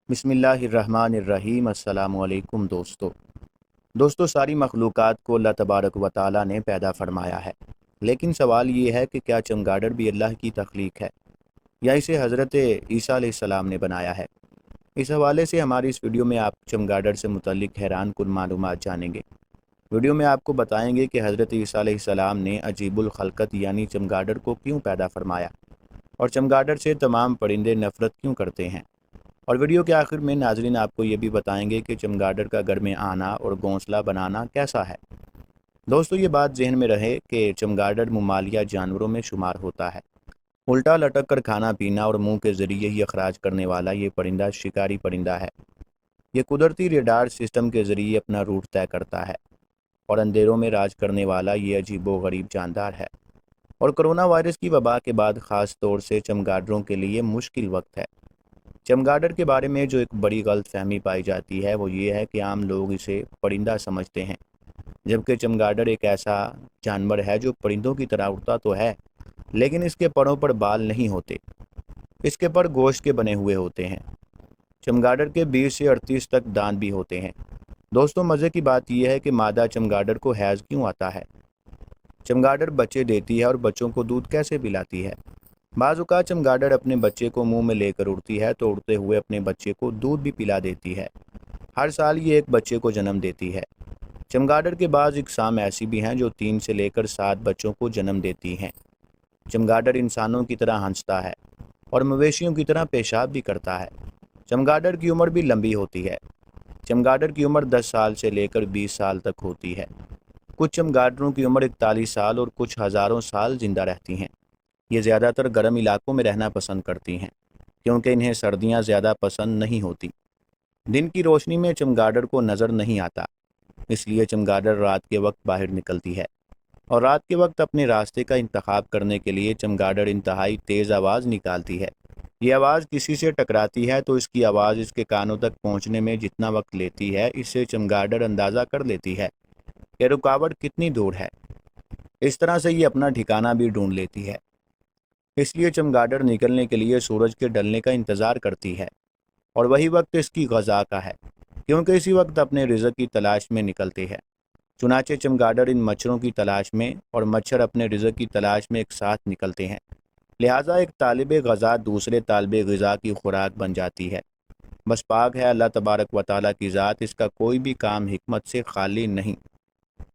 بسم اللہ الرحمن الرحیم۔ السلام علیکم دوستو ساری مخلوقات کو اللہ تبارک و تعالیٰ نے پیدا فرمایا ہے، لیکن سوال یہ ہے کہ کیا چمگادڑ بھی اللہ کی تخلیق ہے یا اسے حضرت عیسیٰ علیہ السلام نے بنایا ہے؟ اس حوالے سے ہماری اس ویڈیو میں آپ چمگادڑ سے متعلق حیران کن معلومات جانیں گے۔ ویڈیو میں آپ کو بتائیں گے کہ حضرت عیسیٰ علیہ السلام نے عجیب الخلقت یعنی چمگادڑ کو کیوں پیدا فرمایا، اور چمگادڑ سے تمام پرندے نفرت کیوں کرتے ہیں۔ اور ویڈیو کے آخر میں ناظرین آپ کو یہ بھی بتائیں گے کہ چمگادڑ کا گھر میں آنا اور گھونسلہ بنانا کیسا ہے۔ دوستو یہ بات ذہن میں رہے کہ چمگادڑ ممالیہ جانوروں میں شمار ہوتا ہے۔ الٹا لٹک کر کھانا پینا اور منہ کے ذریعے ہی اخراج کرنے والا یہ پرندہ شکاری پرندہ ہے۔ یہ قدرتی ریڈار سسٹم کے ذریعے اپنا روٹ طے کرتا ہے، اور اندھیروں میں راج کرنے والا یہ عجیب و غریب جاندار ہے۔ اور کرونا وائرس کی وبا کے بعد خاص طور سے چمگادڑوں کے لیے مشکل وقت ہے۔ چمگادڑ کے بارے میں جو ایک بڑی غلط فہمی پائی جاتی ہے وہ یہ ہے کہ عام لوگ اسے پرندہ سمجھتے ہیں، جبکہ چمگادڑ ایک ایسا جانور ہے جو پرندوں کی طرح اڑتا تو ہے، لیکن اس کے پروں پر بال نہیں ہوتے۔ اس کے پر گوشت کے بنے ہوئے ہوتے ہیں۔ چمگادڑ کے 20 سے 38 تک دانت بھی ہوتے ہیں۔ دوستوں مزے کی بات یہ ہے کہ مادہ چمگادڑ کو حیض کیوں آتا ہے؟ چمگادڑ بچے دیتی ہے اور بچوں کو دودھ کیسے پلاتی ہے؟ بعض اوقات چمگادڑ اپنے بچے کو منہ میں لے کر اڑتی ہے تو اڑتے ہوئے اپنے بچے کو دودھ بھی پلا دیتی ہے۔ ہر سال یہ ایک بچے کو جنم دیتی ہے۔ چمگادڑ کے بعض اقسام ایسی بھی ہیں جو 3 سے لے کر 7 بچوں کو جنم دیتی ہیں۔ چمگادڑ انسانوں کی طرح ہنستا ہے اور مویشیوں کی طرح پیشاب بھی کرتا ہے۔ چمگادڑ کی عمر بھی لمبی ہوتی ہے۔ چمگادڑ کی عمر 10 سال سے لے کر 20 سال تک ہوتی ہے۔ کچھ چمگادڑوں کی عمر 41 سال اور کچھ ہزاروں سال زندہ رہتی ہیں۔ یہ زیادہ تر گرم علاقوں میں رہنا پسند کرتی ہیں، کیونکہ انہیں سردیاں زیادہ پسند نہیں ہوتی۔ دن کی روشنی میں چمگادڑ کو نظر نہیں آتا، اس لیے چمگادڑ رات کے وقت باہر نکلتی ہے، اور رات کے وقت اپنے راستے کا انتخاب کرنے کے لیے چمگادڑ انتہائی تیز آواز نکالتی ہے۔ یہ آواز کسی سے ٹکراتی ہے تو اس کی آواز اس کے کانوں تک پہنچنے میں جتنا وقت لیتی ہے، اس سے چمگادڑ اندازہ کر لیتی ہے کہ رکاوٹ کتنی دور ہے۔ اس طرح سے یہ اپنا ٹھکانہ بھی ڈھونڈ لیتی ہے۔ اس لیے چمگادڑ نکلنے کے لیے سورج کے ڈھلنے کا انتظار کرتی ہے، اور وہی وقت اس کی غذا کا ہے، کیونکہ اسی وقت اپنے رزق کی تلاش میں نکلتی ہے۔ چنانچہ چمگادڑ ان مچھروں کی تلاش میں اور مچھر اپنے رزق کی تلاش میں ایک ساتھ نکلتے ہیں، لہٰذا ایک طالب غذا دوسرے طالب غذا کی خوراک بن جاتی ہے۔ بس پاک ہے اللہ تبارک و تعالیٰ کی ذات، اس کا کوئی بھی کام حکمت سے خالی نہیں۔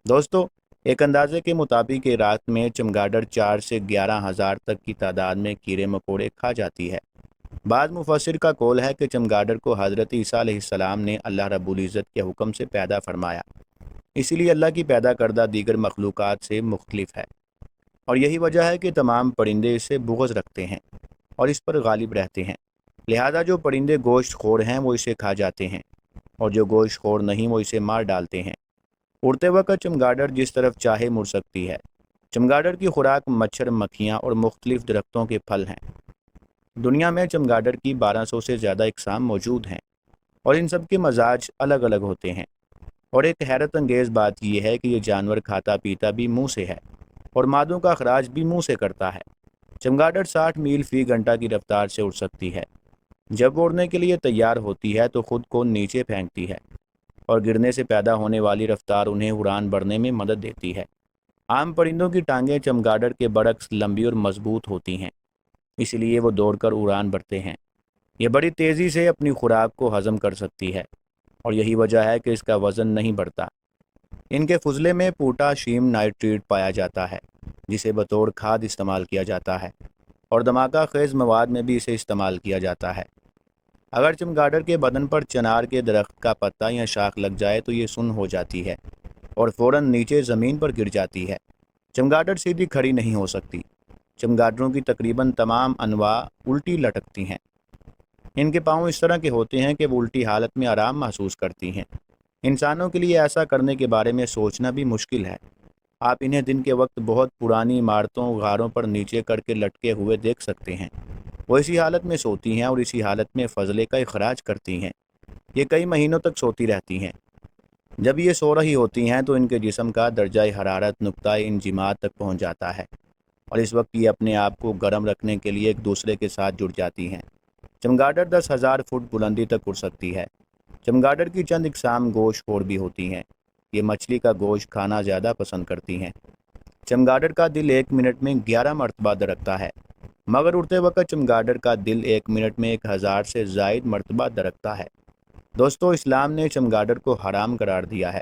دوستو ایک اندازے کے مطابق رات میں چمگادڑ 4 سے 11,000 تک کی تعداد میں کیڑے مکوڑے کھا جاتی ہے۔ بعض مفسر کا قول ہے کہ چمگادڑ کو حضرت عیسیٰ علیہ السلام نے اللہ رب العزت کے حکم سے پیدا فرمایا، اسی لیے اللہ کی پیدا کردہ دیگر مخلوقات سے مختلف ہے، اور یہی وجہ ہے کہ تمام پرندے اس سے بغض رکھتے ہیں اور اس پر غالب رہتے ہیں۔ لہذا جو پرندے گوشت خور ہیں وہ اسے کھا جاتے ہیں، اور جو گوشت خور نہیں وہ اسے مار ڈالتے ہیں۔ اڑتے وقت چمگادڑ جس طرف چاہے مڑ سکتی ہے۔ چمگادڑ کی خوراک مچھر، مکھیاں اور مختلف درختوں کے پھل ہیں۔ دنیا میں چمگادڑ کی 1200 سے زیادہ اقسام موجود ہیں، اور ان سب کے مزاج الگ الگ ہوتے ہیں۔ اور ایک حیرت انگیز بات یہ ہے کہ یہ جانور کھاتا پیتا بھی منہ سے ہے، اور مادوں کا اخراج بھی منہ سے کرتا ہے۔ چمگادڑ 60 میل فی گھنٹہ کی رفتار سے اڑ سکتی ہے۔ جب وہ اڑنے کے لیے تیار ہوتی ہے تو خود کو نیچے پھینکتی ہے، اور گرنے سے پیدا ہونے والی رفتار انہیں اڑان بھرنے میں مدد دیتی ہے۔ عام پرندوں کی ٹانگیں چمگادڑ کے برعکس لمبی اور مضبوط ہوتی ہیں، اس لیے وہ دوڑ کر اڑان بھرتے ہیں۔ یہ بڑی تیزی سے اپنی خوراک کو ہضم کر سکتی ہے، اور یہی وجہ ہے کہ اس کا وزن نہیں بڑھتا۔ ان کے فضلے میں پوٹاشیم نائٹریٹ پایا جاتا ہے، جسے بطور کھاد استعمال کیا جاتا ہے، اور دھماکہ خیز مواد میں بھی اسے استعمال کیا جاتا ہے۔ اگر چمگادڑ کے بدن پر چنار کے درخت کا پتا یا شاخ لگ جائے تو یہ سن ہو جاتی ہے اور فوراً نیچے زمین پر گر جاتی ہے۔ چمگادڑ سیدھی کھڑی نہیں ہو سکتی۔ چمگادڑوں کی تقریباً تمام انواع الٹی لٹکتی ہیں۔ ان کے پاؤں اس طرح کے ہوتے ہیں کہ وہ الٹی حالت میں آرام محسوس کرتی ہیں۔ انسانوں کے لیے ایسا کرنے کے بارے میں سوچنا بھی مشکل ہے۔ آپ انہیں دن کے وقت بہت پرانی عمارتوں، غاروں پر نیچے کر کے لٹکے ہوئے دیکھ سکتے ہیں۔ وہ اسی حالت میں سوتی ہیں اور اسی حالت میں فضلے کا اخراج کرتی ہیں۔ یہ کئی مہینوں تک سوتی رہتی ہیں۔ جب یہ سو رہی ہوتی ہیں تو ان کے جسم کا درجہ حرارت نقطہ انجماد تک پہنچ جاتا ہے، اور اس وقت یہ اپنے آپ کو گرم رکھنے کے لیے ایک دوسرے کے ساتھ جڑ جاتی ہیں۔ چمگادڑ 10,000 فٹ بلندی تک اڑ سکتی ہے۔ چمگادڑ کی چند اقسام گوشت خور بھی ہوتی ہیں۔ یہ مچھلی کا گوشت کھانا زیادہ پسند کرتی ہیں۔ چمگادڑ کا دل 1 منٹ میں 11 مرتبہ دھڑکتا ہے، مگر اڑتے وقت چمگادڑ کا دل 1 منٹ میں 1000 سے زائد مرتبہ دھڑکتا ہے۔ دوستو، اسلام نے چمگادڑ کو حرام قرار دیا ہے،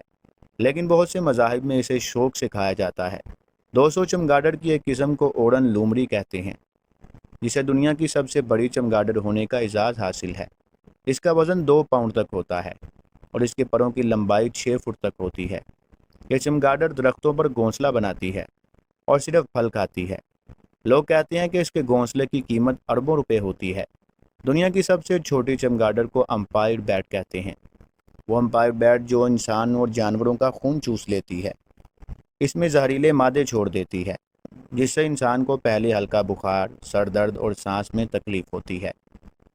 لیکن بہت سے مذاہب میں اسے شوق سے کھایا جاتا ہے۔ دوستو، چمگادڑ کی ایک قسم کو اوڑن لومڑی کہتے ہیں، جسے دنیا کی سب سے بڑی چمگادڑ ہونے کا اعزاز حاصل ہے۔ اس کا وزن 2 پاؤنڈ تک ہوتا ہے اور اس کے پروں کی لمبائی 6 فٹ تک ہوتی ہے۔ یہ چمگادڑ درختوں پر گھونسلہ بناتی ہے اور صرف پھل کھاتی ہے۔ لوگ کہتے ہیں کہ اس کے گھونسلے کی قیمت اربوں روپے ہوتی ہے۔ دنیا کی سب سے چھوٹی چمگادڑ کو امپائر بیٹ کہتے ہیں۔ وہ امپائر بیٹ جو انسان اور جانوروں کا خون چوس لیتی ہے، اس میں زہریلے مادے چھوڑ دیتی ہے، جس سے انسان کو پہلے ہلکا بخار، سر درد اور سانس میں تکلیف ہوتی ہے،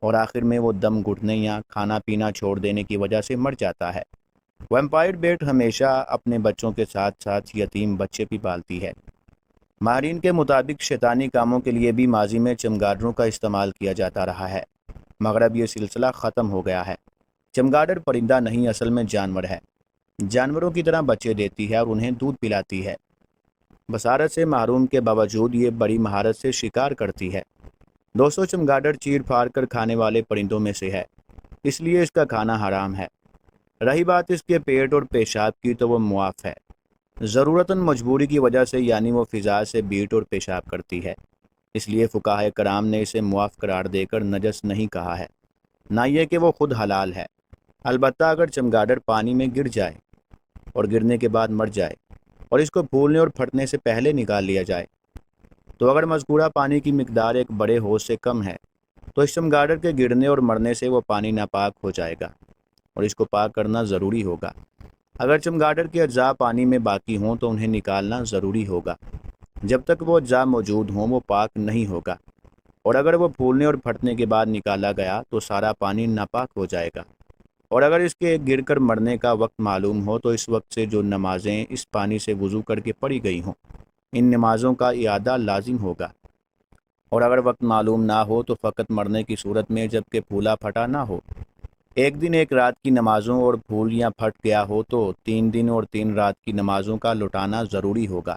اور آخر میں وہ دم گھٹنے یا کھانا پینا چھوڑ دینے کی وجہ سے مر جاتا ہے۔ ویمپائر بیٹ ہمیشہ اپنے بچوں کے ساتھ ساتھ یتیم بچے بھی پالتی ہے۔ ماہرین کے مطابق شیطانی کاموں کے لیے بھی ماضی میں چمگادڑوں کا استعمال کیا جاتا رہا ہے، مگر اب یہ سلسلہ ختم ہو گیا ہے۔ چمگادڑ پرندہ نہیں، اصل میں جانور ہے۔ جانوروں کی طرح بچے دیتی ہے اور انہیں دودھ پلاتی ہے۔ بصارت سے محروم کے باوجود یہ بڑی مہارت سے شکار کرتی ہے۔ دوستو، چمگادڑ چیر پھاڑ کر کھانے والے پرندوں میں سے ہے، اس لیے اس کا کھانا حرام ہے۔ رہی بات اس کے پیٹ اور پیشاب کی، تو وہ معاف ہے، ضرورتاً مجبوری کی وجہ سے، یعنی وہ فضا سے بیٹ اور پیشاب کرتی ہے۔ اس لیے فقہائے کرام نے اسے معاف قرار دے کر نجس نہیں کہا ہے، نہ یہ کہ وہ خود حلال ہے۔ البتہ اگر چمگادڑ پانی میں گر جائے اور گرنے کے بعد مر جائے اور اس کو پھولنے اور پھٹنے سے پہلے نکال لیا جائے، تو اگر مذکورہ پانی کی مقدار ایک بڑے حوض سے کم ہے، تو اس چمگادڑ کے گرنے اور مرنے سے وہ پانی ناپاک ہو جائے گا اور اس کو پاک کرنا ضروری ہوگا۔ اگر چمگادڑ کے اجزاء پانی میں باقی ہوں تو انہیں نکالنا ضروری ہوگا۔ جب تک وہ اجزاء موجود ہوں وہ پاک نہیں ہوگا، اور اگر وہ پھولنے اور پھٹنے کے بعد نکالا گیا تو سارا پانی ناپاک ہو جائے گا۔ اور اگر اس کے گر کر مرنے کا وقت معلوم ہو تو اس وقت سے جو نمازیں اس پانی سے وضو کر کے پڑھی گئی ہوں، ان نمازوں کا اعادہ لازم ہوگا۔ اور اگر وقت معلوم نہ ہو تو فقط مرنے کی صورت میں، جب کہ پھولا پھٹا نہ ہو، 1 دن 1 رات کی نمازوں اور پھول یا پھٹ گیا ہو تو 3 دن اور 3 رات کی نمازوں کا لوٹانا ضروری ہوگا۔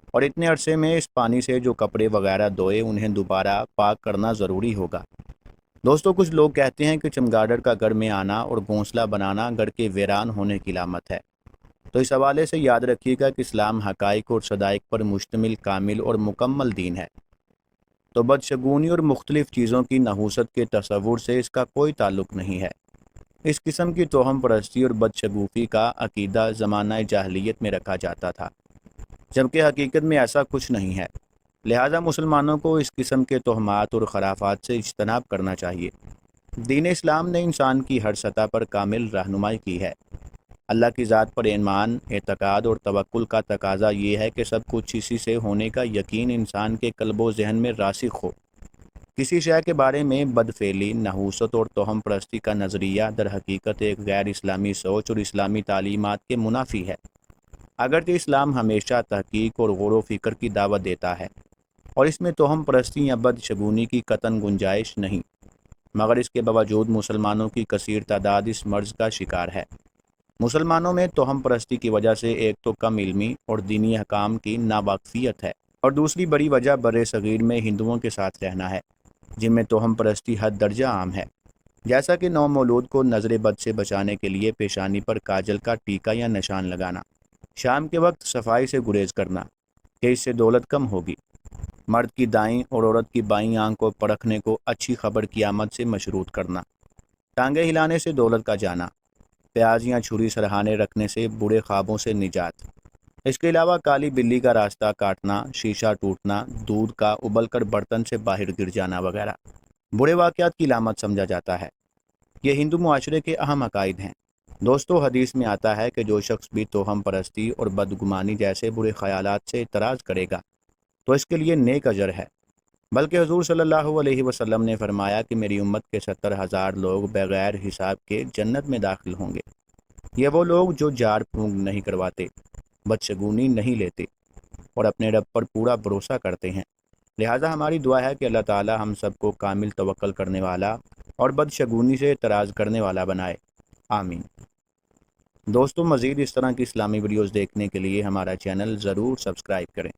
اور اتنے عرصے میں اس پانی سے جو کپڑے وغیرہ دھوئے انہیں دوبارہ پاک کرنا ضروری ہوگا۔ دوستو، کچھ لوگ کہتے ہیں کہ چمگادڑ کا گڑھ میں آنا اور گھونسلہ بنانا گڑھ کے ویران ہونے کی علامت ہے۔ تو اس حوالے سے یاد رکھیے گا کہ اسلام حقائق اور صدائق پر مشتمل کامل اور مکمل دین ہے۔ تو بدشگونی اور مختلف چیزوں کی نحوست کے تصور سے اس کا کوئی تعلق نہیں ہے۔ اس قسم کی توہم پرستی اور بدشگوفی کا عقیدہ زمانہ جاہلیت میں رکھا جاتا تھا، جبکہ حقیقت میں ایسا کچھ نہیں ہے۔ لہٰذا مسلمانوں کو اس قسم کے توہمات اور خرافات سے اجتناب کرنا چاہیے۔ دین اسلام نے انسان کی ہر سطح پر کامل رہنمائی کی ہے۔ اللہ کی ذات پر ایمان، اعتقاد اور توکل کا تقاضا یہ ہے کہ سب کچھ اسی سے ہونے کا یقین انسان کے قلب و ذہن میں راسخ ہو۔ کسی شے کے بارے میں بدفعلی، نحوست اور توہم پرستی کا نظریہ در حقیقت ایک غیر اسلامی سوچ اور اسلامی تعلیمات کے منافی ہے۔ اگرچہ اسلام ہمیشہ تحقیق اور غور و فکر کی دعوت دیتا ہے اور اس میں توہم پرستی یا بدشگونی کی قطعاً گنجائش نہیں، مگر اس کے باوجود مسلمانوں کی کثیر تعداد اس مرض کا شکار ہے۔ مسلمانوں میں توہم پرستی کی وجہ سے ایک تو کم علمی اور دینی احکام کی ناواقفیت ہے، اور دوسری بڑی وجہ بر صغیر میں ہندوؤں کے ساتھ رہنا ہے، جن میں توہم پرستی حد درجہ عام ہے۔ جیسا کہ نومولود کو نظر بد سے بچانے کے لیے پیشانی پر کاجل کا ٹیکا یا نشان لگانا، شام کے وقت صفائی سے گریز کرنا کہ اس سے دولت کم ہوگی، مرد کی دائیں اور عورت کی بائیں آنکھ کو پرکھنے کو اچھی خبر کی آمد سے مشروط کرنا، ٹانگیں ہلانے سے دولت کا جانا، پیاز یا چھری سرہانے رکھنے سے برے خوابوں سے نجات، اس کے علاوہ کالی بلی کا راستہ کاٹنا، شیشہ ٹوٹنا، دودھ کا ابل کر برتن سے باہر گر جانا وغیرہ برے واقعات کی علامت سمجھا جاتا ہے۔ یہ ہندو معاشرے کے اہم عقائد ہیں۔ دوستو، حدیث میں آتا ہے کہ جو شخص بھی توہم پرستی اور بدگمانی جیسے برے خیالات سے اعتراض کرے گا تو اس کے لیے نیک اجر ہے، بلکہ حضور صلی اللہ علیہ وسلم نے فرمایا کہ میری امت کے 70,000 لوگ بغیر حساب کے جنت میں داخل ہوں گے۔ یہ وہ لوگ جو جھاڑ پھونک نہیں کرواتے، بدشگونی نہیں لیتے اور اپنے رب پر پورا بھروسہ کرتے ہیں۔ لہٰذا ہماری دعا ہے کہ اللہ تعالی ہم سب کو کامل توکل کرنے والا اور بدشگونی سے اعتراض کرنے والا بنائے، آمین۔ دوستو، مزید اس طرح کی اسلامی ویڈیوز دیکھنے کے لیے ہمارا چینل ضرور سبسکرائب کریں۔